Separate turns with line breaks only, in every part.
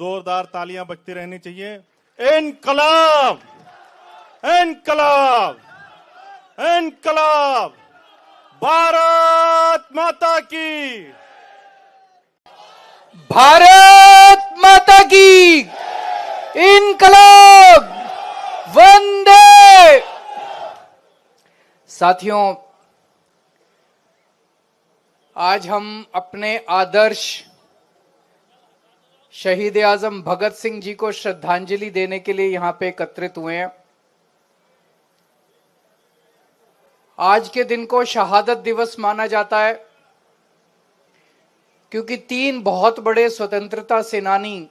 जोरदार तालियां बजती रहनी चाहिए। इनकलाब, इनकलाब, इनकलाब, भारत माता की,
भारत माता की, इनकलाब, वंदे। साथियों, आज हम अपने आदर्श शहीद आजम भगत सिंह जी को श्रद्धांजलि देने के लिए यहां पे एकत्रित हुए हैं। आज के दिन को शहादत दिवस माना जाता है क्योंकि तीन बहुत बड़े स्वतंत्रता सेनानी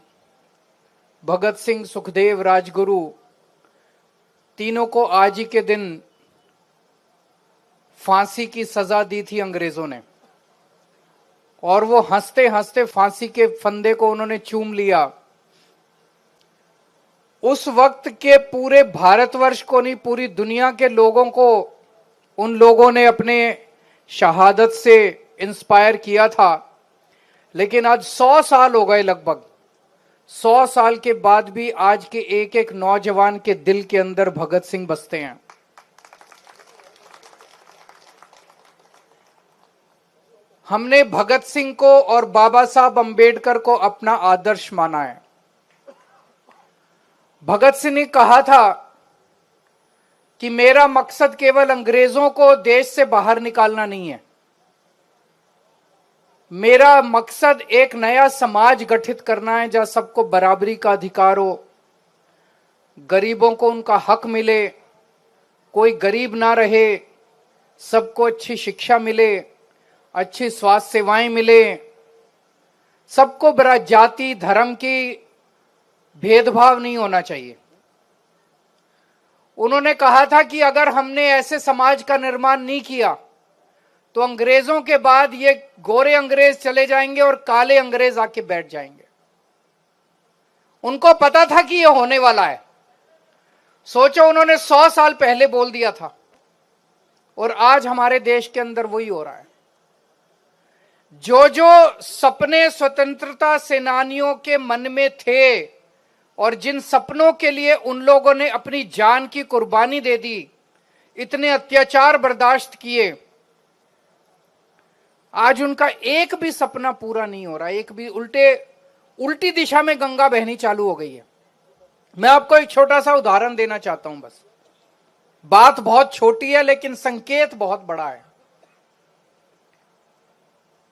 भगत सिंह, सुखदेव, राजगुरु, तीनों को आज ही के दिन फांसी की सजा दी थी अंग्रेजों ने, और वो हंसते हंसते फांसी के फंदे को उन्होंने चूम लिया। उस वक्त के पूरे भारतवर्ष को नहीं, पूरी दुनिया के लोगों को उन लोगों ने अपने शहादत से इंस्पायर किया था। लेकिन आज 100 साल हो गए, लगभग 100 साल के बाद भी आज के एक एक नौजवान के दिल के अंदर भगत सिंह बसते हैं। हमने भगत सिंह को और बाबा साहब अंबेडकर को अपना आदर्श माना है। भगत सिंह ने कहा था कि मेरा मकसद केवल अंग्रेजों को देश से बाहर निकालना नहीं है, मेरा मकसद एक नया समाज गठित करना है जहां सबको बराबरी का अधिकार हो, गरीबों को उनका हक मिले, कोई गरीब ना रहे, सबको अच्छी शिक्षा मिले, अच्छी स्वास्थ्य सेवाएं मिले, सबको बरा जाति धर्म की भेदभाव नहीं होना चाहिए। उन्होंने कहा था कि अगर हमने ऐसे समाज का निर्माण नहीं किया तो अंग्रेजों के बाद ये गोरे अंग्रेज चले जाएंगे और काले अंग्रेज आके बैठ जाएंगे। उनको पता था कि ये होने वाला है। सोचो, उन्होंने 100 साल पहले बोल दिया था और आज हमारे देश के अंदर वही हो रहा है। जो जो सपने स्वतंत्रता सेनानियों के मन में थे और जिन सपनों के लिए उन लोगों ने अपनी जान की कुर्बानी दे दी, इतने अत्याचार बर्दाश्त किए, आज उनका एक भी सपना पूरा नहीं हो रहा। एक भी उल्टी दिशा में गंगा बहनी चालू हो गई है। मैं आपको एक छोटा सा उदाहरण देना चाहता हूं। बस बात बहुत छोटी है लेकिन संकेत बहुत बड़ा है।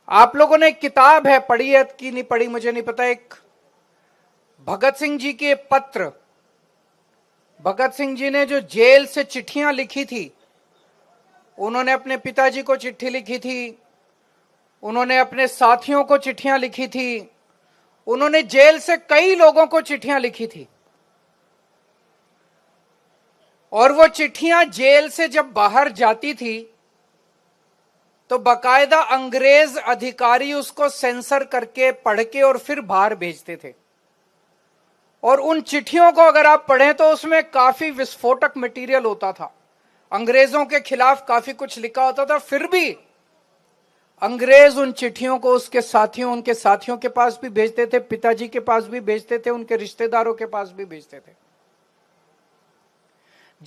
आप लोगों ने एक किताब है, पढ़ी है कि नहीं पढ़ी मुझे नहीं पता, एक भगत सिंह जी के पत्र, भगत सिंह जी ने जो जेल से चिट्ठियां लिखी थी, उन्होंने अपने पिताजी को चिट्ठी लिखी थी, उन्होंने अपने साथियों को चिट्ठियां लिखी थी, उन्होंने जेल से कई लोगों को चिट्ठियां लिखी थी। और वो चिट्ठियां जेल से जब बाहर जाती थी तो बकायदा अंग्रेज अधिकारी उसको सेंसर करके पढ़ के और फिर बाहर भेजते थे। और उन चिट्ठियों को अगर आप पढ़ें तो उसमें काफी विस्फोटक मटेरियल होता था, अंग्रेजों के खिलाफ काफी कुछ लिखा होता था। फिर भी अंग्रेज उन चिट्ठियों को उसके साथियों, उनके साथियों के पास भी भेजते थे, पिताजी के पास भी भेजते थे, उनके रिश्तेदारों के पास भी भेजते थे।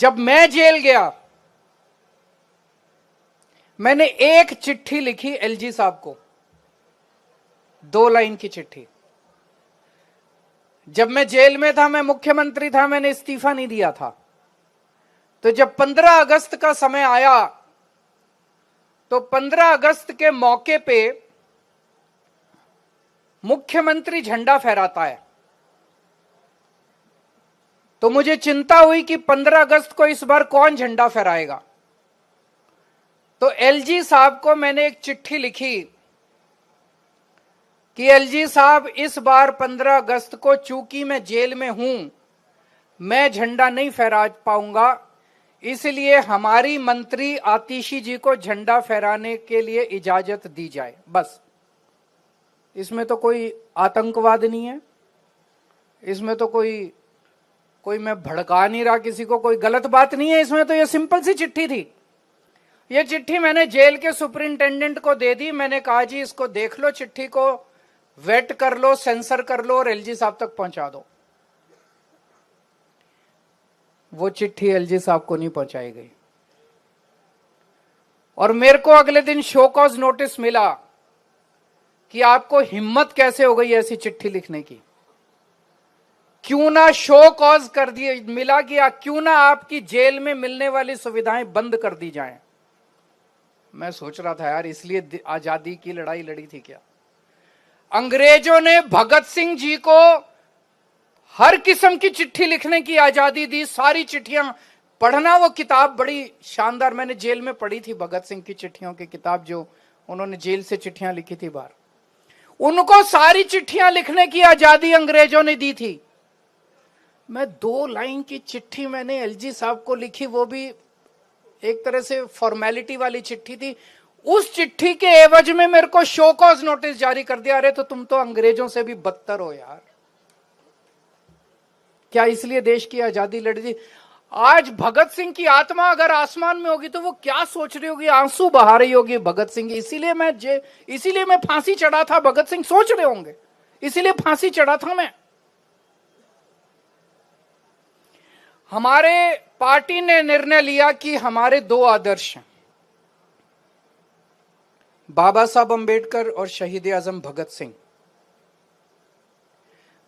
जब मैं जेल गया, मैंने एक चिट्ठी लिखी एलजी साहब को, 2 लाइन की चिट्ठी। जब मैं जेल में था, मैं मुख्यमंत्री था, मैंने इस्तीफा नहीं दिया था। तो जब 15 अगस्त का समय आया तो 15 अगस्त के मौके पे मुख्यमंत्री झंडा फहराता है। तो मुझे चिंता हुई कि 15 अगस्त को इस बार कौन झंडा फहराएगा। तो एलजी साहब को मैंने एक चिट्ठी लिखी कि एलजी साहब, इस बार 15 अगस्त को चूंकि मैं जेल में हूं, मैं झंडा नहीं फहरा पाऊंगा, इसलिए हमारी मंत्री आतिशी जी को झंडा फहराने के लिए इजाजत दी जाए। बस, इसमें तो कोई आतंकवाद नहीं है, इसमें तो कोई मैं भड़का नहीं रहा किसी को, कोई गलत बात नहीं है इसमें। तो ये सिंपल सी चिट्ठी थी। ये चिट्ठी मैंने जेल के सुपरिंटेंडेंट को दे दी। मैंने कहा जी इसको देख लो, चिट्ठी को वेट कर लो, सेंसर कर लो और एलजी साहब तक पहुंचा दो। वो चिट्ठी एलजी साहब को नहीं पहुंचाई गई और मेरे को अगले दिन शो कॉज नोटिस मिला कि आपको हिम्मत कैसे हो गई ऐसी चिट्ठी लिखने की, क्यों ना शो कॉज कर दिए मिला कि क्यों ना आपकी जेल में मिलने वाली सुविधाएं बंद कर दी जाएं। मैं सोच रहा था यार, इसलिए आजादी की लड़ाई लड़ी थी क्या? अंग्रेजों ने भगत सिंह जी को हर किस्म की चिट्ठी लिखने की आजादी दी, सारी चिट्ठियां पढ़ना। वो किताब बड़ी शानदार, मैंने जेल में पढ़ी थी भगत सिंह की चिट्ठियों की किताब, जो उन्होंने जेल से चिट्ठियां लिखी थी बाहर। उनको सारी चिट्ठियां लिखने की आजादी अंग्रेजों ने दी थी। मैं 2 लाइन की चिट्ठी मैंने एलजी साहब को लिखी, वो भी एक तरह से फॉर्मेलिटी वाली चिट्ठी थी। उस चिट्ठी के एवज में मेरे को शो कॉज नोटिस जारी कर दिया। अरे तो तुम तो अंग्रेजों से भी बदतर हो यार। क्या इसलिए देश की आजादी लड़ी थी? आज भगत सिंह की आत्मा अगर आसमान में होगी तो वो क्या सोच रही होगी, आंसू बहा रही होगी भगत सिंह। इसीलिए मैं फांसी चढ़ा था। भगत सिंह सोच रहे होंगे इसीलिए फांसी चढ़ा था मैं। हमारे पार्टी ने निर्णय लिया कि हमारे 2 आदर्श हैं, बाबा साहब अंबेडकर और शहीद आजम भगत सिंह।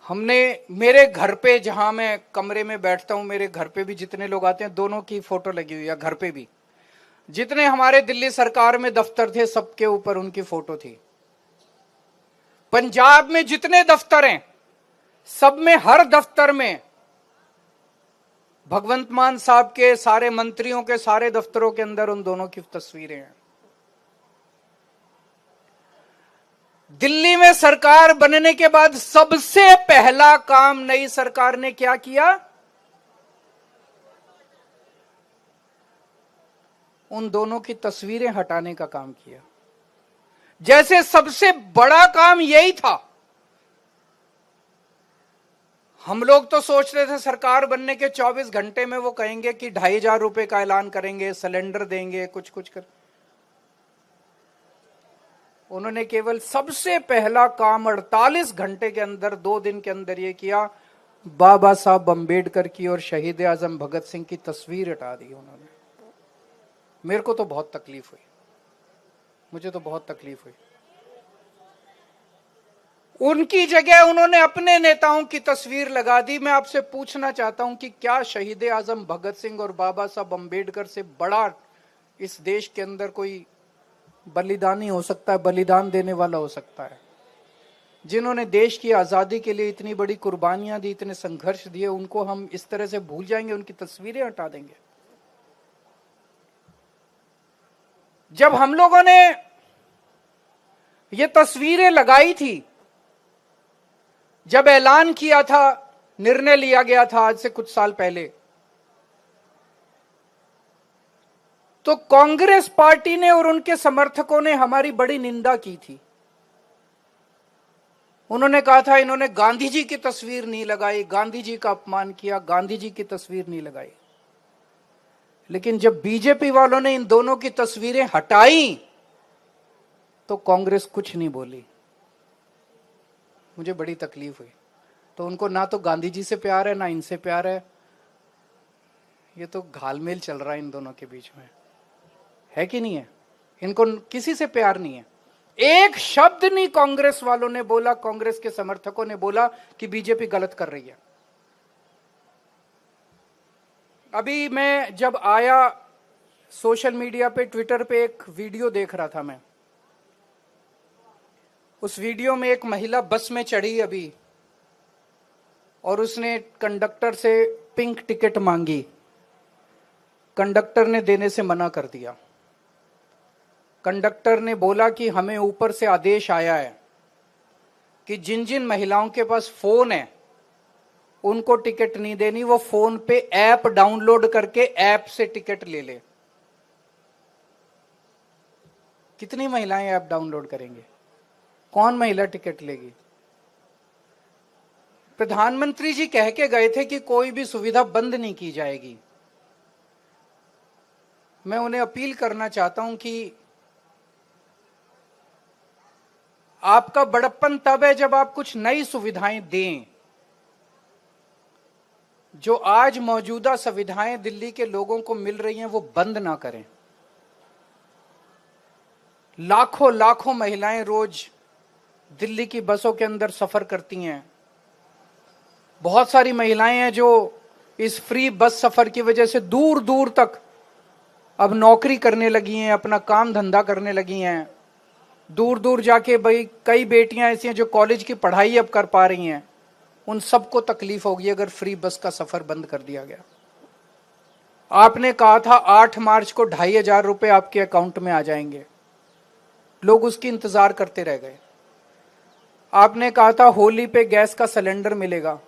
हमने मेरे घर पे, जहां मैं कमरे में बैठता हूं, मेरे घर पे भी जितने लोग आते हैं दोनों की फोटो लगी हुई है। घर पे भी जितने हमारे दिल्ली सरकार में दफ्तर थे सबके ऊपर उनकी फोटो थी। पंजाब में जितने दफ्तर हैं सब में, हर दफ्तर में भगवंत मान साहब के, सारे मंत्रियों के सारे दफ्तरों के अंदर उन दोनों की तस्वीरें हैं। दिल्ली में सरकार बनने के बाद सबसे पहला काम नई सरकार ने क्या किया? उन दोनों की तस्वीरें हटाने का काम किया। जैसे सबसे बड़ा काम यही था। हम लोग तो सोच रहे थे सरकार बनने के 24 घंटे में वो कहेंगे कि 2,500 रुपए का ऐलान करेंगे, सिलेंडर देंगे, कुछ कर। उन्होंने केवल सबसे पहला काम 48 घंटे के अंदर, 2 दिन के अंदर ये किया, बाबा साहब अंबेडकर की और शहीद आजम भगत सिंह की तस्वीर हटा दी उन्होंने। मेरे को तो बहुत तकलीफ हुई, मुझे तो बहुत तकलीफ हुई। उनकी जगह उन्होंने अपने नेताओं की तस्वीर लगा दी। मैं आपसे पूछना चाहता हूं कि क्या शहीद आजम भगत सिंह और बाबा साहब अंबेडकर से बड़ा इस देश के अंदर कोई बलिदानी हो सकता है, बलिदान देने वाला हो सकता है? जिन्होंने देश की आजादी के लिए इतनी बड़ी कुर्बानियां दी, इतने संघर्ष दिए, उनको हम इस तरह से भूल जाएंगे, उनकी तस्वीरें हटा देंगे? जब हम लोगों ने ये तस्वीरें लगाई थी, जब ऐलान किया था, निर्णय लिया गया था आज से कुछ साल पहले, तो कांग्रेस पार्टी ने और उनके समर्थकों ने हमारी बड़ी निंदा की थी। उन्होंने कहा था इन्होंने गांधी जी की तस्वीर नहीं लगाई, गांधी जी का अपमान किया, गांधी जी की तस्वीर नहीं लगाई। लेकिन जब बीजेपी वालों ने इन दोनों की तस्वीरें हटाई तो कांग्रेस कुछ नहीं बोली। मुझे बड़ी तकलीफ हुई। तो उनको ना तो गांधी जी से प्यार है ना इनसे प्यार है। ये तो घालमेल चल रहा है इन दोनों के बीच में, है कि नहीं है? इनको किसी से प्यार नहीं है। एक शब्द नहीं कांग्रेस वालों ने बोला, कांग्रेस के समर्थकों ने बोला कि बीजेपी गलत कर रही है। अभी मैं जब आया, सोशल मीडिया पे, ट्विटर पे एक वीडियो देख रहा था मैं। उस वीडियो में एक महिला बस में चढ़ी अभी और उसने कंडक्टर से पिंक टिकट मांगी। कंडक्टर ने देने से मना कर दिया। कंडक्टर ने बोला कि हमें ऊपर से आदेश आया है कि जिन जिन महिलाओं के पास फोन है उनको टिकट नहीं देनी, वो फोन पे ऐप डाउनलोड करके ऐप से टिकट ले ले। कितनी महिलाएं ऐप डाउनलोड करेंगे? कौन महिला टिकट लेगी? प्रधानमंत्री जी कह के गए थे कि कोई भी सुविधा बंद नहीं की जाएगी। मैं उन्हें अपील करना चाहता हूं कि आपका बड़प्पन तब है जब आप कुछ नई सुविधाएं दें। जो आज मौजूदा सुविधाएं दिल्ली के लोगों को मिल रही हैं वो बंद ना करें। लाखों लाखों महिलाएं रोज दिल्ली की बसों के अंदर सफर करती हैं। बहुत सारी महिलाएं हैं जो इस फ्री बस सफर की वजह से दूर दूर तक अब नौकरी करने लगी हैं, अपना काम धंधा करने लगी हैं। दूर दूर जाके भाई कई बेटियां ऐसी हैं जो कॉलेज की पढ़ाई अब कर पा रही हैं। उन सबको तकलीफ होगी अगर फ्री बस का सफर बंद कर दिया गया। आपने कहा था 8 मार्च को 2500 रुपए आपके अकाउंट में आ जाएंगे, लोग उसकी इंतजार करते रह गए। आपने कहा था होली पे गैस का सिलेंडर मिलेगा,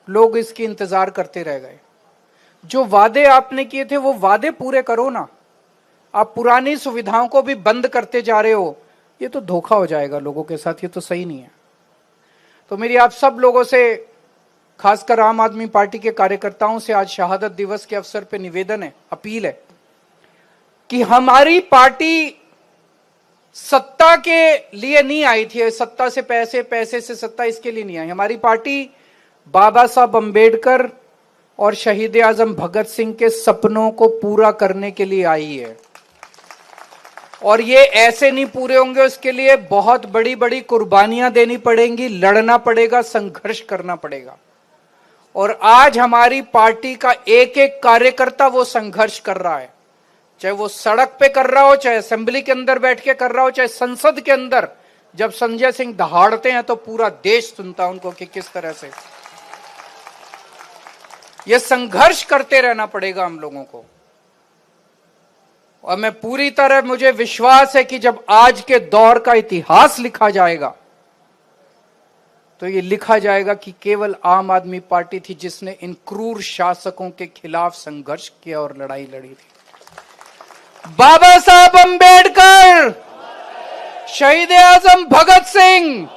लोग इसकी इंतजार करते रह गए। जो वादे आपने किए थे वो वादे पूरे करो ना। आप पुरानी सुविधाओं को भी बंद करते जा रहे हो, ये तो धोखा हो जाएगा लोगों के साथ, ये तो सही नहीं है। तो मेरी आप सब लोगों से, खासकर आम आदमी पार्टी के कार्यकर्ताओं से आज शहादत दिवस के अवसर पर निवेदन है, अपील है कि हमारी पार्टी सत्ता के लिए नहीं आई थी, सत्ता से पैसे, पैसे से सत्ता, इसके लिए नहीं आई। हमारी पार्टी बाबा साहब अंबेडकर और शहीद आजम भगत सिंह के सपनों को पूरा करने के लिए आई है। और ये ऐसे नहीं पूरे होंगे, उसके लिए बहुत बड़ी बड़ी कुर्बानियां देनी पड़ेंगी, लड़ना पड़ेगा, संघर्ष करना पड़ेगा। और आज हमारी पार्टी का एक एक कार्यकर्ता वो संघर्ष कर रहा है, चाहे वो सड़क पे कर रहा हो, चाहे असेंबली के अंदर बैठ के कर रहा हो, चाहे संसद के अंदर जब संजय सिंह दहाड़ते हैं तो पूरा देश सुनता है उनको कि किस तरह से ये संघर्ष करते रहना पड़ेगा हम लोगों को। और मैं पूरी तरह, मुझे विश्वास है कि जब आज के दौर का इतिहास लिखा जाएगा तो ये लिखा जाएगा कि केवल आम आदमी पार्टी थी जिसने इन क्रूर शासकों के खिलाफ संघर्ष किया और लड़ाई लड़ी थी। बाबा साहब अंबेडकर, शहीद आजम भगत सिंह,